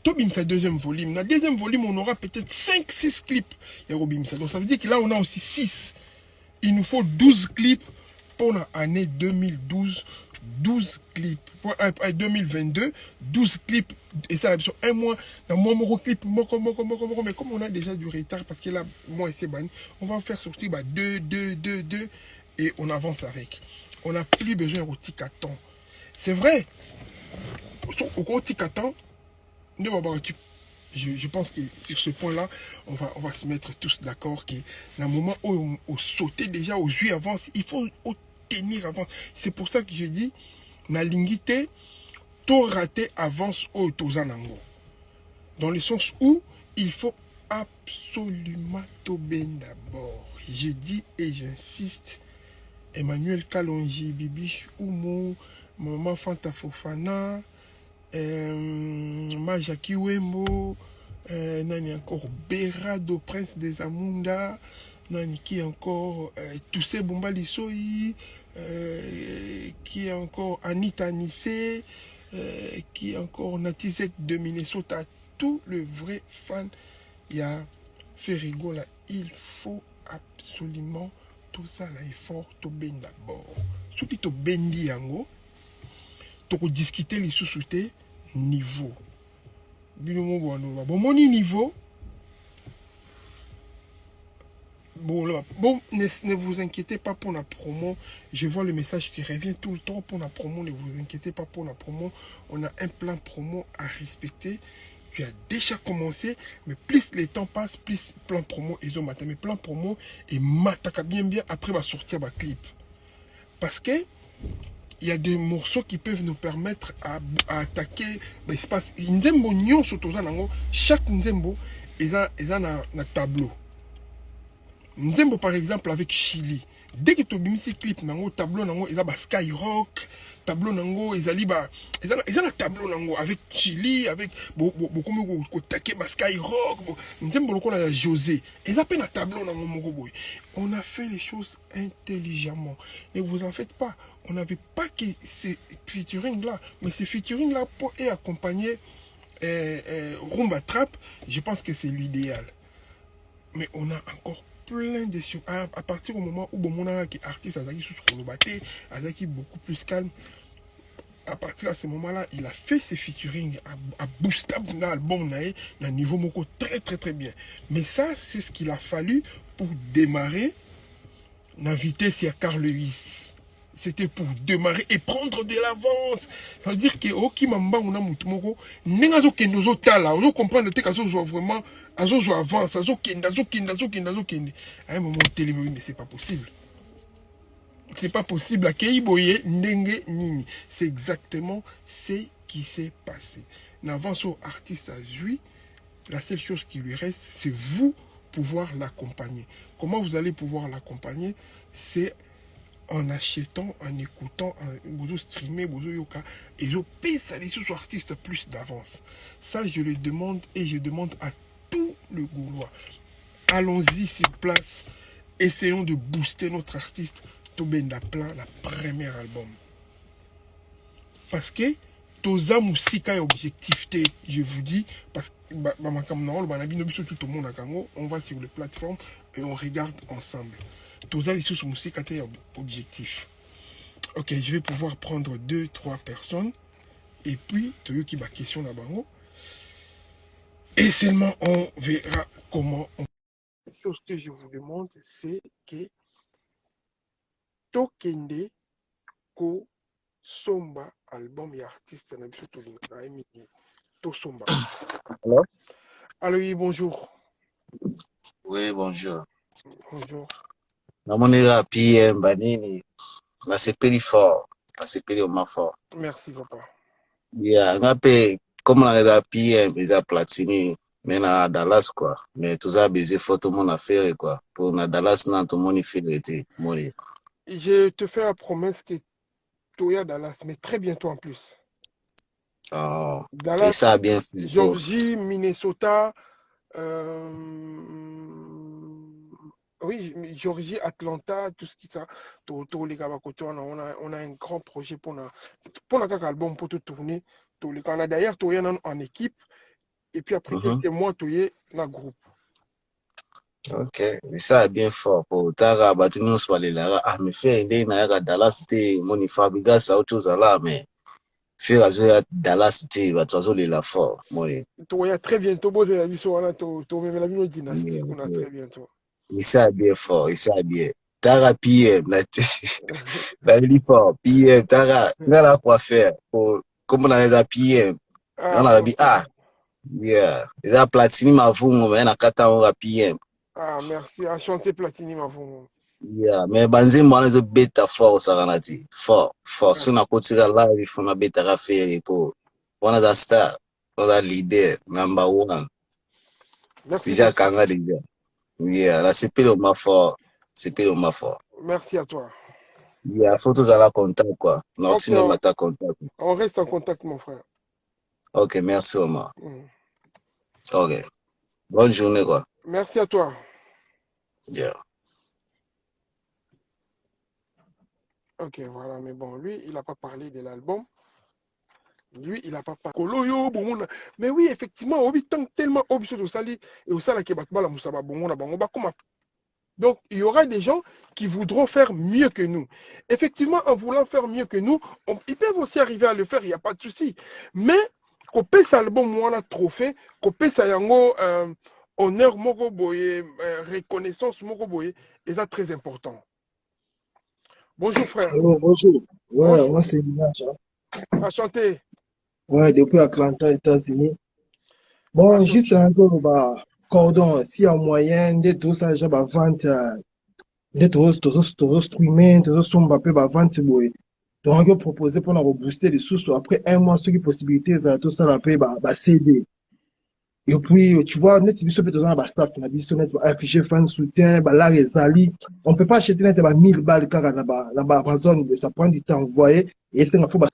Tobimsa deuxième volume. Dans le deuxième volume, on aura peut-être 5-6 clips. Yarobimsa. Donc ça veut dire que là, on a aussi 6. Il nous faut 12 clips pour l'année 2012. 12 clips. Pour 2022, 12 clips. Et ça, sur un mois, dans mon clip, mais comme on a déjà du retard, parce que là, moi et c'est ban, on va faire sortir 2, 2, 2, 2, et on avance avec. On n'a plus besoin de tic à temps. C'est vrai, au tic à temps, je pense que sur ce point-là, on va se mettre tous d'accord que dans le moment où on sautait déjà aux yeux avance, il faut tenir avant. C'est pour ça que j'ai dit, na lingité, tout raté avance au tozanango. Dans le sens où il faut absolument tout bien d'abord. Je dis et j'insiste, Emmanuel Kalonji, Bibiche Oumou, Maman Fanta Fofana, Majaki Wembo, nani encore Berado, Prince des Amunda, nani qui encore Toussé Bomba Lissoi, qui est encore Anita Nissé, qui est encore Natizek de Minnesota, tout le vrai fan, il y a Ferrigo là, il faut absolument tout ça là, il faut tout bien d'abord. Ce qui te bendi yango, tu peux discuter les sous-soutés niveau. Bon, mon niveau, bon, ne vous inquiétez pas pour la promo. Je vois le message qui revient tout le temps pour la promo. Ne vous inquiétez pas pour la promo. On a un plan promo à respecter qui a déjà commencé, mais plus les temps passent, plus plan promo ils ont matin. Mais plan promo et mataka bien après va sortir ma clip. Parce que il y a des morceaux qui peuvent nous permettre à attaquer l'espace. Nzembo nyon surtout chaque nzembo ils ont un tableau. Nzembo par exemple avec Chili. Dès que tu as un clip, nango tableau nango ils ont Skyrock, tableau nango ils ont un tableau nango avec Chili, avec beaucoup de taquet Skyrock, Nzembo loko na José. Ils ont un tableau nango moko boy. On a fait les choses intelligemment. Ne vous en faites pas. On n'avait pas que ces featuring là, mais ces featuring là pour accompagner Rumba Trap, je pense que c'est l'idéal. Mais on a encore plein de choses. À partir du moment où mon artiste Azaki sous Kolobate, Azaki beaucoup plus calme, à partir de ce moment-là, il a fait ses featuring à booster l'album d'un niveau moko très très très bien. Mais ça, c'est ce qu'il a fallu pour démarrer la vitesse à Carl Lewis. C'était pour démarrer et prendre de l'avance. Ça veut dire que Oki Mamba on a mutumoko, nengazo kendozo tala, on comprend que kazo vraiment azo avance, azo kende. À un moment télémérie, mais c'est pas possible. C'est pas possible. À Keiboye ndenge nini. C'est exactement ce qui s'est passé. N'avance au artiste à Zui, la seule chose qui lui reste, c'est vous pouvoir l'accompagner. Comment vous allez pouvoir l'accompagner? C'est en achetant, en écoutant, en streamer, yoka, et je paye ça les sous-artistes plus d'avance. Ça, je le demande et je demande à tout le Gaulois. Allons-y sur place. Essayons de booster notre artiste Toben Laplan, la première album. Parce que Toza Moussika est objectivité, je vous dis, parce que tout le monde on va sur les plateformes et on regarde ensemble. Toza les sous Moussika est objectif. Ok, je vais pouvoir prendre 2-3 personnes et puis tu veux qu'il y ait question là-bas. Et seulement on verra comment on. La chose que je vous demande, c'est que Tokende Ko Somba album et artiste na biso to Somba. Alors? Allô, oui, bonjour. Oui, bonjour. Bonjour. Namonera PM banini. Nasepeli fort. Nasepeli oma fort. Merci, papa. Yeah, ngape comme on a PM, ils a Platini, mais na Dallas quoi. Mais tout ça baiser photo mon affaire quoi. Pour na Dallas na tout mon fidélité. Moi. Je te fais la promesse que Toya Dallas, mais très bientôt en plus. Oh. Et Dallas, ça bien fait. Georgie, Minnesota, oui, Georgie, Atlanta, tout ce qui ça, tous les gars on a un grand projet pour la album pour tout tourner. On a d'ailleurs tourné en équipe Et puis après quelques mois, tu es dans le groupe. Ok, et ça est bien fort. Pour Tara, bah, tu nous sois là. Ah, mais faire une idée, na Dallas, c'était mon Fabrigas, ça autre chose là, mais faire à Dallas, c'était, bah, tu vois, les la fort. Moi, Tu vois, très bientôt, bon, c'est la vie sur la même la vie dynastique, on a yeah. très bientôt. Et ça est bien fort, et ça est bien. Tara PM, là, la vie fort, PM, Tara, on a quoi faire. Comme on a des PM, Ah, on a dit, merci. yeah, les a platini ma vous, mais on a 4 ans, on a PM. Ah, merci. À chanter Platini, ma femme. Yeah, mais banzimbo wana ezobeta fort osaka na ti fort fort Ah, so nakotika live fo nabetaka fere po wana za star wana leader number one merci, déjà merci. kanga déjà yeah la sepeli oma fort Merci à toi. yeah fo tozala contact quoi na Ok, otinde mata contact on reste en contact, mon frère. ok merci Omar Mm. ok bonne journée quoi Merci à toi. yeah Ok, voilà, mais bon, lui, il n'a pas parlé de l'album. Lui, il n'a pas parlé. Koloyo, Bomona. Mais oui, effectivement, Obi tant tellement obligé de salir et au sala qui la Moussaba Bomona Bangoba comme donc, il y aura des gens qui voudront faire mieux que nous. Effectivement, en voulant faire mieux que nous, ils peuvent aussi arriver à le faire, il n'y a pas de souci. Mais, qu'on ça album, moi, la trophée, qu'on ça yango, honneur, moko boye, reconnaissance, moko boye, et ça très important. Bonjour, frère. Allô, bonjour. Ouais, Bonjour. moi c'est Image. Hein. Enchanté. Ouais, depuis Atlanta, États-Unis. Bon, Enchanté. juste un peu, bah, cordon, s'il y a moyen, de tout ça, j'ai ma vente, de tout streamer, de tout son peu, ma vente, boy. Donc, on proposer pour nous rebooster les sous, après un mois, ce qui possibilité, ça, tout ça, la paix, bah, CD. Et puis, tu vois, net, biso, peut-être, dans staff, on a biso, net, affiché, fan, soutien, bah, là, les alliés. On peut pas acheter, net, bah, 1000 balles, car, là-bas, Amazon, ça prend du temps, vous voyez. Et c'est, il faut, bah,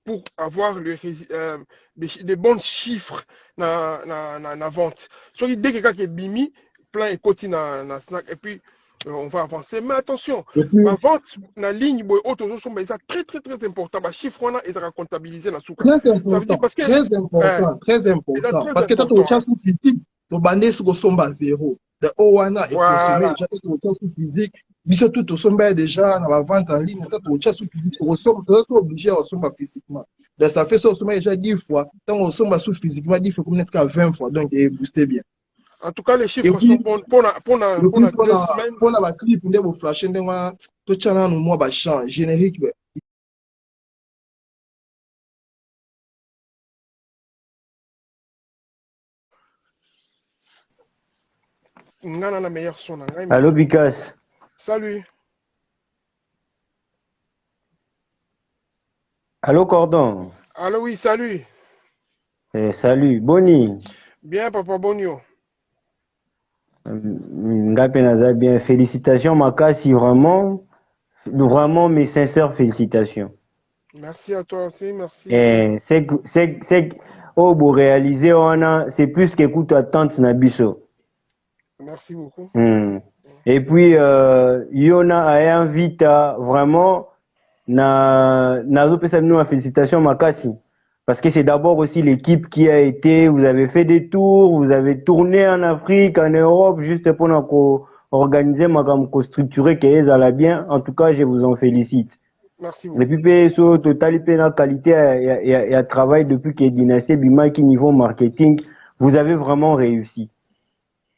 Pour avoir des bons chiffres na vente. Soit dès que quelqu'un est bimi, plein et continue na snack, et puis on va avancer. Mais attention, et puis, ma vente na ligne, autres sont très très très important. Ma chiffre, on a et comptabiliser la souka. très Ça veut dire important, parce que très important, très c'est important. très Parce que tu as important. ton chance physique, tu bandé sur le somba zéro. De Owana est consommé Voilà. déjà, tu as ton chance physique. Biso tout au somba déjà, dans la vente en ligne, tu as ton chance physique, tu es obligé à somba physiquement. Donc ça fait ça au somba déjà 10 fois, tant au somba sous physiquement 10 fois, comme n'est-ce qu'à 20 fois, donc il est boosté bien. En tout cas, les Et chiffres sont puis, bons et pour puis la 2 semaines. pour la clip, on est flasher, on est tout channel, nous, bah, chant, générique, On a la meilleure son. Allô, Bicas. Salut. Allô, Cordon. Allô, oui, salut. Salut, Boni. Bien, Papa Bonio. Ngape naza bien. Félicitations, Makasi, vraiment, vraiment mes sincères félicitations. Merci à toi aussi, merci. C'est oh, pour réaliser, c'est plus qu'écoute attente Nabiso. Merci beaucoup. Et puis, Yona a invité vraiment, na félicitations, Makasi. Parce que c'est d'abord aussi l'équipe qui a été, vous avez fait des tours, vous avez tourné en Afrique, en Europe, juste pour nous organiser, structurer, qu'elle allait bien. En tout cas, je vous en félicite. Merci Et beaucoup. puis, sur total, la qualité et à travail depuis que Dynastie Bima qui niveau marketing, vous avez vraiment réussi.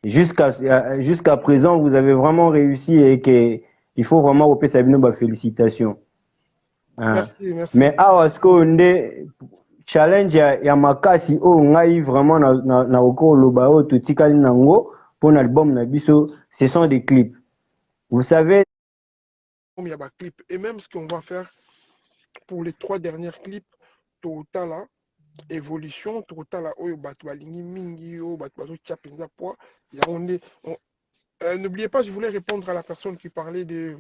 Jusqu'à présent, vous avez vraiment réussi et que il faut vraiment repayer Sabino, félicitations. Hein. Merci, merci. Mais est-ce que challenge ya makasi o ngai vraiment na okoloba o totikali nango pour l'album na biso, ce sont des clips. Vous savez, Il y a des clips. Et même ce qu'on va faire pour les 3 derniers clips, total là, évolution, total là, oyo bato balingi mingi, oyo bato bazo tia penza poids. N'oubliez pas, je voulais répondre à la personne qui parlait des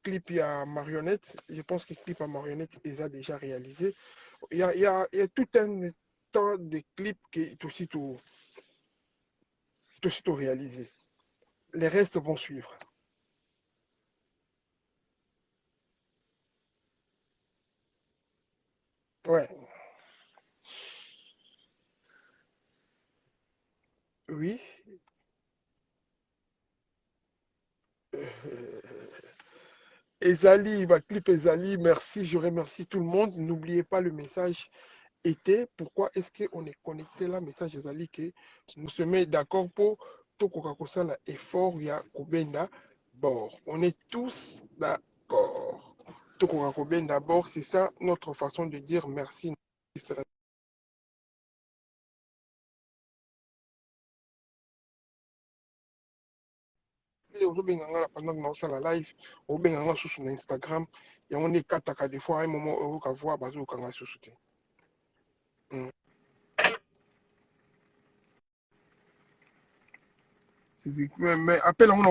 clips à marionnette. Je pense que les clips à marionnette, ils ont déjà réalisé. Il y a tout un temps de clips qui est aussitôt réalisé. Les restes vont suivre. Ouais. Oui. Ezali, ma clip Ezali, merci, je remercie tout le monde. N'oubliez pas le message était pourquoi est-ce qu'on est connecté là, message Ezali que nous se met d'accord pour tout Coca-Cola effort, il y a Kobenda bord. On est tous d'accord. Tout Coca-Cola d'abord, c'est ça notre façon de dire merci. Ozobenganga pendant que nous la live, obenganga sur Instagram, et on est kataka des fois à un moment où on voit bazo kanga sous soutien. Mais appelle on a